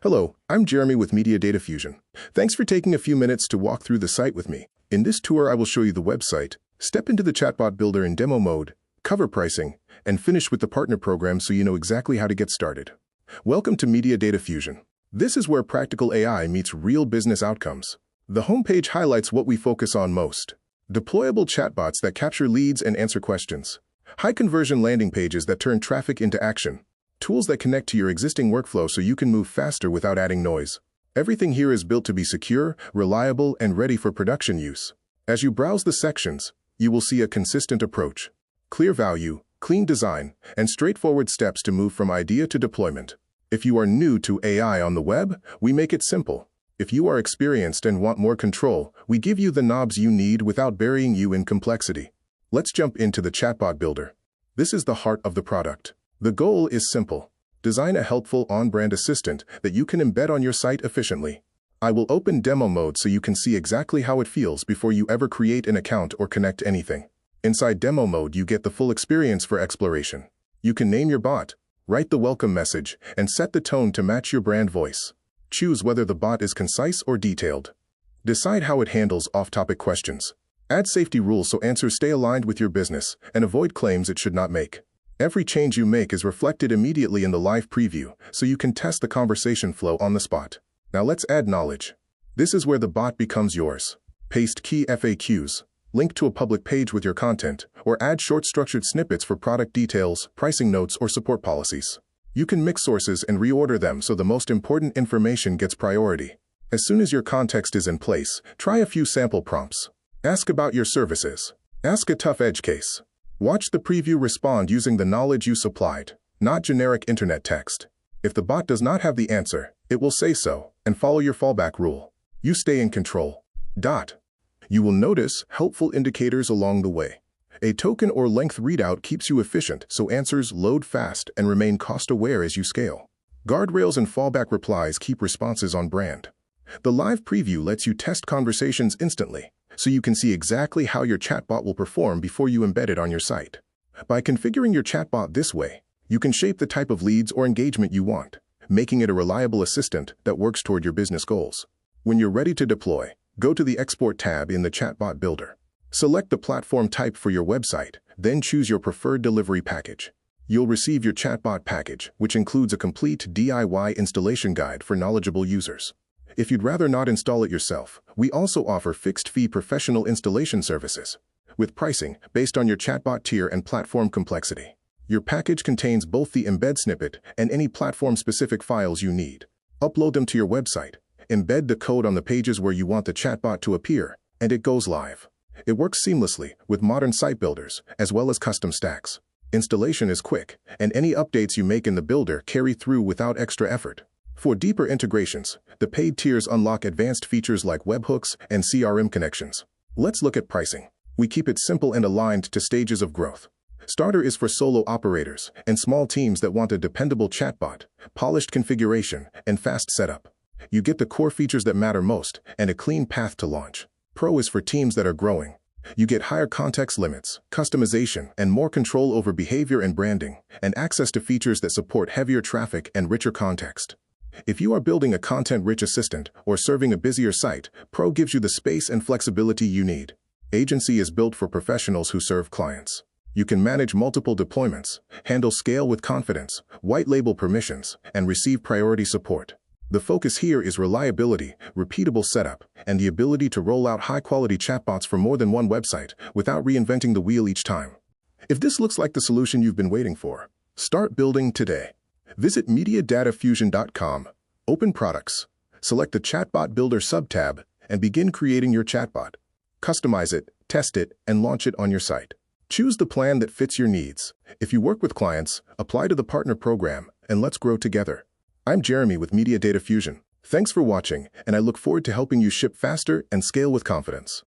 Hello, I'm Jeremy with MediaDataFusion. Thanks for taking a few minutes to walk through the site with me. In this tour, I will show you the website, step into the Chatbot Builder in demo mode, cover pricing, and finish with the partner program so you know exactly how to get started. Welcome to MediaDataFusion. This is where practical AI meets real business outcomes. The homepage highlights what we focus on most: deployable chatbots that capture leads and answer questions, high-conversion landing pages that turn traffic into action, tools that connect to your existing workflow so you can move faster without adding noise. Everything here is built to be secure, reliable, and ready for production use. As you browse the sections, you will see a consistent approach: clear value, clean design, and straightforward steps to move from idea to deployment. If you are new to AI on the web, we make it simple. If you are experienced and want more control, we give you the knobs you need without burying you in complexity. Let's jump into the Chatbot Builder. This is the heart of the product. The goal is simple: design a helpful on-brand assistant that you can embed on your site efficiently. I will open demo mode so you can see exactly how it feels before you ever create an account or connect anything. Inside demo mode, you get the full experience for exploration. You can name your bot, write the welcome message, and set the tone to match your brand voice. Choose whether the bot is concise or detailed. Decide how it handles off-topic questions. Add safety rules so answers stay aligned with your business and avoid claims it should not make. Every change you make is reflected immediately in the live preview, so you can test the conversation flow on the spot. Now let's add knowledge. This is where the bot becomes yours. Paste key FAQs, link to a public page with your content, or add short structured snippets for product details, pricing notes, or support policies. You can mix sources and reorder them so the most important information gets priority. As soon as your context is in place, try a few sample prompts. Ask about your services. Ask a tough edge case. Watch the preview respond using the knowledge you supplied, not generic internet text. If the bot does not have the answer, it will say so, and follow your fallback rule. You stay in control. You will notice helpful indicators along the way. A token or length readout keeps you efficient, so answers load fast and remain cost-aware as you scale. Guardrails and fallback replies keep responses on brand. The live preview lets you test conversations instantly, so you can see exactly how your chatbot will perform before you embed it on your site. By configuring your chatbot this way, you can shape the type of leads or engagement you want, making it a reliable assistant that works toward your business goals. When you're ready to deploy, go to the Export tab in the Chatbot Builder. Select the platform type for your website, then choose your preferred delivery package. You'll receive your chatbot package, which includes a complete DIY installation guide for knowledgeable users. If you'd rather not install it yourself, we also offer fixed-fee professional installation services, with pricing based on your chatbot tier and platform complexity. Your package contains both the embed snippet and any platform-specific files you need. Upload them to your website, embed the code on the pages where you want the chatbot to appear, and it goes live. It works seamlessly with modern site builders, as well as custom stacks. Installation is quick, and any updates you make in the builder carry through without extra effort. For deeper integrations, the paid tiers unlock advanced features like webhooks and CRM connections. Let's look at pricing. We keep it simple and aligned to stages of growth. Starter is for solo operators and small teams that want a dependable chatbot, polished configuration, and fast setup. You get the core features that matter most and a clean path to launch. Pro is for teams that are growing. You get higher context limits, customization, and more control over behavior and branding, and access to features that support heavier traffic and richer context. If you are building a content-rich assistant or serving a busier site, Pro gives you the space and flexibility you need. Agency is built for professionals who serve clients. You can manage multiple deployments, handle scale with confidence, white label permissions, and receive priority support. The focus here is reliability, repeatable setup, and the ability to roll out high-quality chatbots for more than one website without reinventing the wheel each time. If this looks like the solution you've been waiting for, start building today. Visit MediaDataFusion.com, open Products, select the Chatbot Builder subtab, and begin creating your chatbot. Customize it, test it, and launch it on your site. Choose the plan that fits your needs. If you work with clients, apply to the partner program, and let's grow together. I'm Jeremy with MediaDataFusion. Thanks for watching, and I look forward to helping you ship faster and scale with confidence.